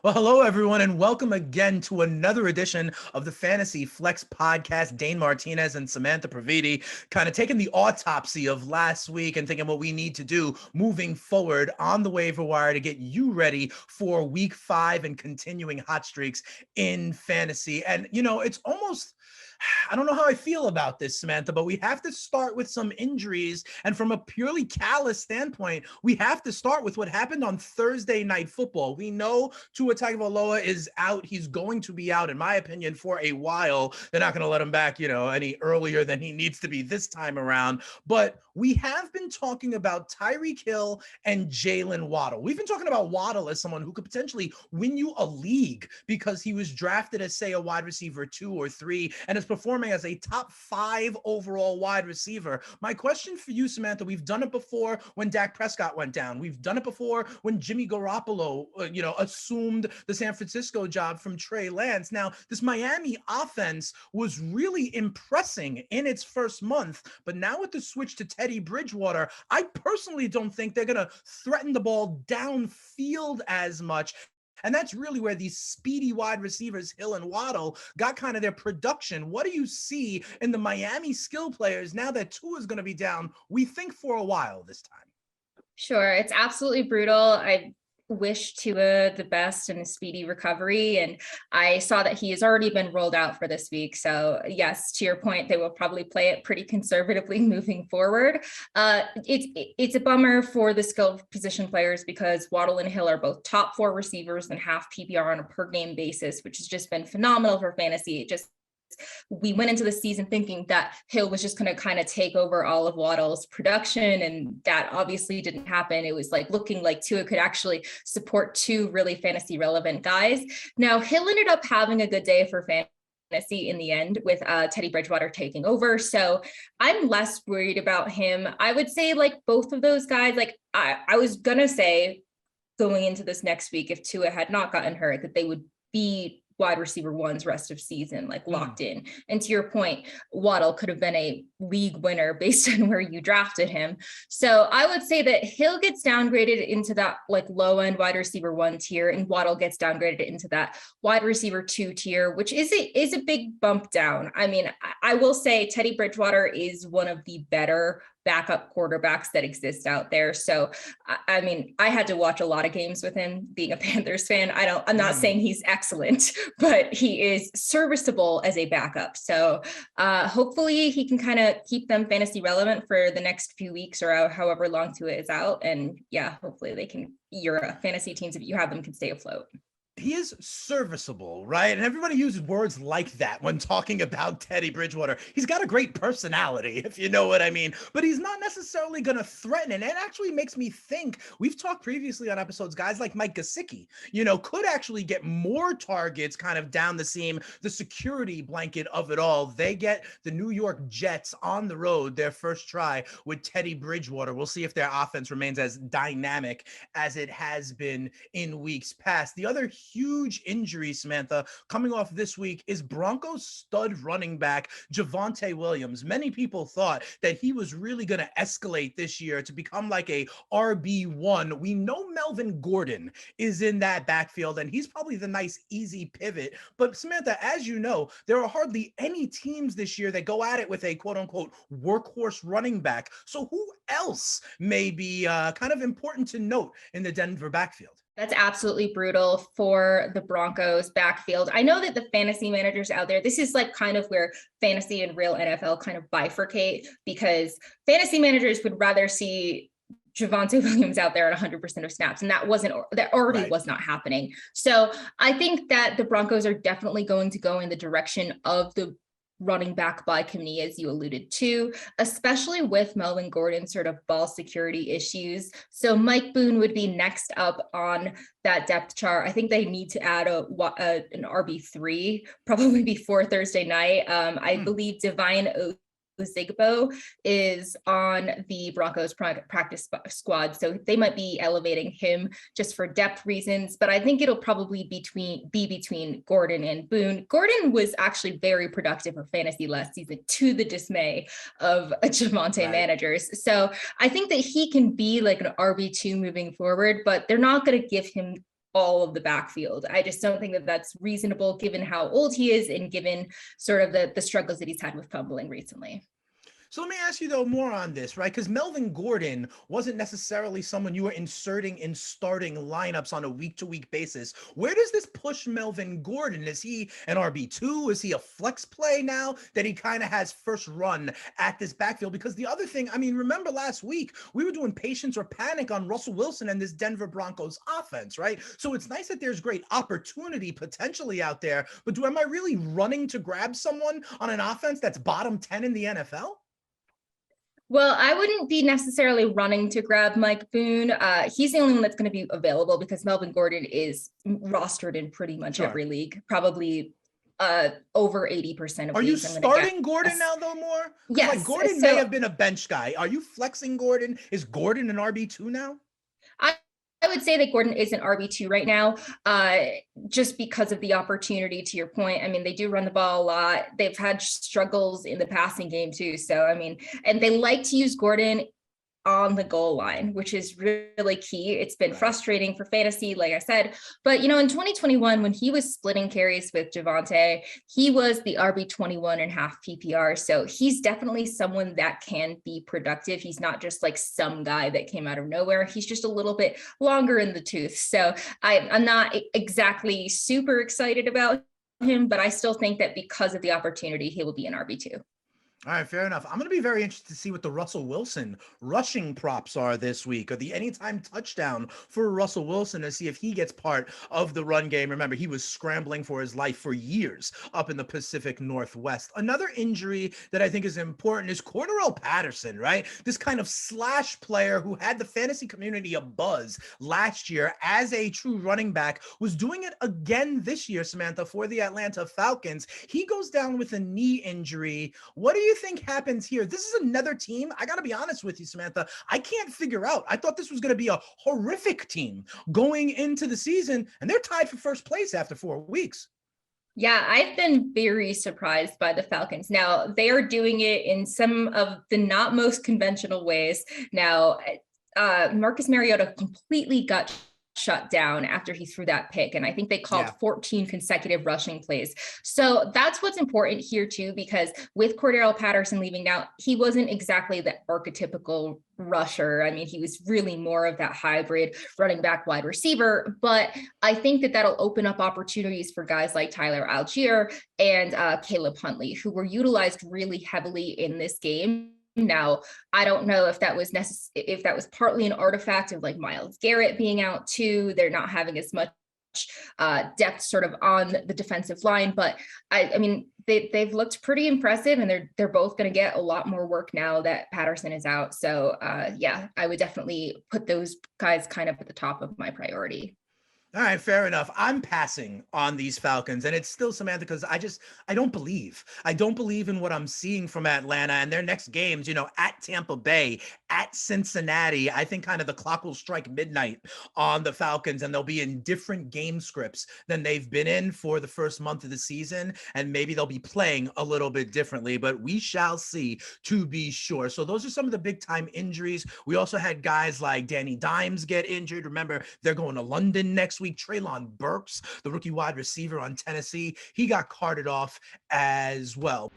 Well, hello, everyone, and welcome again to another edition of the Fantasy Flex Podcast. Dane Martinez and Samantha Praviti kind of taking the autopsy of last week and thinking what we need to do moving forward on the waiver wire to get you ready for week 5 and continuing hot streaks in fantasy. And, it's almost, I don't know how I feel about this, Samantha, but we have to start with some injuries. And from a purely callous standpoint, we have to start with what happened on Thursday Night Football. We know Tua Tagovailoa is out. He's going to be out, in my opinion, for a while. They're not going to let him back, any earlier than he needs to be this time around. But we have been talking about Tyreek Hill and Jalen Waddle. We've been talking about Waddle as someone who could potentially win you a league because he was drafted as, say, a wide receiver 2 or 3 and is performing as a top 5 overall wide receiver. My question for you, Samantha, we've done it before when Dak Prescott went down. We've done it before when Jimmy Garoppolo, assumed the San Francisco job from Trey Lance. Now, this Miami offense was really impressing in its first month, but now with the switch to Teddy Bridgewater, I personally don't think they're going to threaten the ball downfield as much. And that's really where these speedy wide receivers, Hill and Waddle, got kind of their production. What do you see in the Miami skill players now that Tua is going to be down, we think, for a while this time? Sure. It's absolutely brutal. I wish Tua the best and a speedy recovery. And I saw that he has already been rolled out for this week. So yes, to your point, they will probably play it pretty conservatively moving forward. It's a bummer for the skilled position players because Waddle and Hill are both top 4 receivers and half PPR on a per game basis, which has just been phenomenal for fantasy. We went into the season thinking that Hill was just going to kind of take over all of Waddle's production, and that obviously didn't happen. It was looking like Tua could actually support 2 really fantasy relevant guys. Now, Hill ended up having a good day for fantasy in the end with Teddy Bridgewater taking over. So I'm less worried about him. I would say both of those guys, I was going to say going into this next week, if Tua had not gotten hurt, that they would be wide receiver 1's rest of season, locked in. And to your point, Waddle could have been a league winner based on where you drafted him. So I would say that Hill gets downgraded into that low end wide receiver 1 tier, and Waddle gets downgraded into that wide receiver 2 tier, which is a big bump down. I mean, I will say Teddy Bridgewater is one of the better backup quarterbacks that exist out there. So, I mean, I had to watch a lot of games with him being a Panthers fan. I'm not saying he's excellent, but he is serviceable as a backup. So hopefully he can kind of keep them fantasy relevant for the next few weeks or however long Tua is out. And yeah, hopefully your fantasy teams, if you have them, can stay afloat. He is serviceable, right? And everybody uses words like that when talking about Teddy Bridgewater. He's got a great personality, if you know what I mean, but he's not necessarily going to threaten. And it actually makes me think, we've talked previously on episodes, guys like Mike Gesicki, could actually get more targets kind of down the seam, the security blanket of it all. They get the New York Jets on the road, their first try with Teddy Bridgewater. We'll see if their offense remains as dynamic as it has been in weeks past. The other huge injury, Samantha, coming off this week is Broncos stud running back Javonte Williams. Many people thought that he was really going to escalate this year to become like a RB1. We know Melvin Gordon is in that backfield, and he's probably the nice, easy pivot. But Samantha, as you know, there are hardly any teams this year that go at it with a quote-unquote workhorse running back. So who else may be kind of important to note in the Denver backfield? That's absolutely brutal for the Broncos backfield. I know that the fantasy managers out there, this is kind of where fantasy and real NFL kind of bifurcate, because fantasy managers would rather see Javonte Williams out there at 100% of snaps. And that already was not happening. So I think that the Broncos are definitely going to go in the direction of the running back by committee, as you alluded to, especially with Melvin Gordon's sort of ball security issues. So Mike Boone would be next up on that depth chart. I think they need to add an RB3 probably before Thursday night. I believe Divine Zigbo is on the Broncos practice squad, so they might be elevating him just for depth reasons, but I think it'll probably be between Gordon and Boone. Gordon was actually very productive for fantasy last season, to the dismay of Javonte managers. So I think that he can be like an RB2 moving forward, but they're not going to give him all of the backfield. I just don't think that that's reasonable given how old he is and given sort of the struggles that he's had with fumbling recently. So let me ask you though more on this, right? Because Melvin Gordon wasn't necessarily someone you were inserting in starting lineups on a week-to-week basis. Where does this push Melvin Gordon? Is he an RB2? Is he a flex play now that he kind of has first run at this backfield? Because the other thing, I mean, remember last week we were doing patience or panic on Russell Wilson and this Denver Broncos offense, right? So it's nice that there's great opportunity potentially out there, but am I really running to grab someone on an offense that's bottom 10 in the NFL? Well, I wouldn't be necessarily running to grab Mike Boone. He's the only one that's going to be available because Melvin Gordon is rostered in pretty much every league, probably over 80% of Are leagues. you starting Gordon now though more? Yes. Like Gordon may have been a bench guy. Are you flexing Gordon? Is Gordon an RB2 now? I would say that Gordon is an RB2 right now, just because of the opportunity, to your point. I mean, they do run the ball a lot. They've had struggles in the passing game too. So, I mean, and they like to use Gordon on the goal line, which is really key. It's been frustrating for fantasy, like I said, but in 2021, when he was splitting carries with Javonte, he was the RB 21 and half PPR. So he's definitely someone that can be productive. He's not just like some guy that came out of nowhere. He's just a little bit longer in the tooth. So I'm not exactly super excited about him, but I still think that because of the opportunity, he will be an RB2. All right, fair enough. I'm going to be very interested to see what the Russell Wilson rushing props are this week, or the anytime touchdown for Russell Wilson, to see if he gets part of the run game. Remember, he was scrambling for his life for years up in the Pacific Northwest. Another injury that I think is important is Cordarrelle Patterson, right? This kind of slash player who had the fantasy community abuzz last year as a true running back, was doing it again this year, Samantha, for the Atlanta Falcons. He goes down with a knee injury. What do you think happens here? This is another team, I got to be honest with you, Samantha, I can't figure out. I thought this was going to be a horrific team going into the season, and they're tied for first place after 4 weeks. Yeah, I've been very surprised by the Falcons. Now, they are doing it in some of the not most conventional ways. Now, Marcus Mariota completely got shut down after he threw that pick. And I think they called 14 consecutive rushing plays. So that's what's important here too, because with Cordarrelle Patterson leaving now, he wasn't exactly the archetypical rusher. I mean, he was really more of that hybrid running back wide receiver, but I think that that'll open up opportunities for guys like Tyler Algier and Caleb Huntley, who were utilized really heavily in this game. Now, I don't know if that was if that was partly an artifact of like Myles Garrett being out too. They're not having as much depth sort of on the defensive line, but I mean, they've looked pretty impressive, and they're both going to get a lot more work now that Patterson is out. So yeah, I would definitely put those guys kind of at the top of my priority. All right, fair enough. I'm passing on these Falcons, and it's still, Samantha, because I don't believe. I don't believe in what I'm seeing from Atlanta and their next games, at Tampa Bay, at Cincinnati. I think kind of the clock will strike midnight on the Falcons, and they'll be in different game scripts than they've been in for the first month of the season, and maybe they'll be playing a little bit differently, but we shall see, to be sure. So those are some of the big-time injuries. We also had guys like Danny Dimes get injured. Remember, they're going to London next week. Treylon Burks, the rookie wide receiver on Tennessee, he got carted off as well.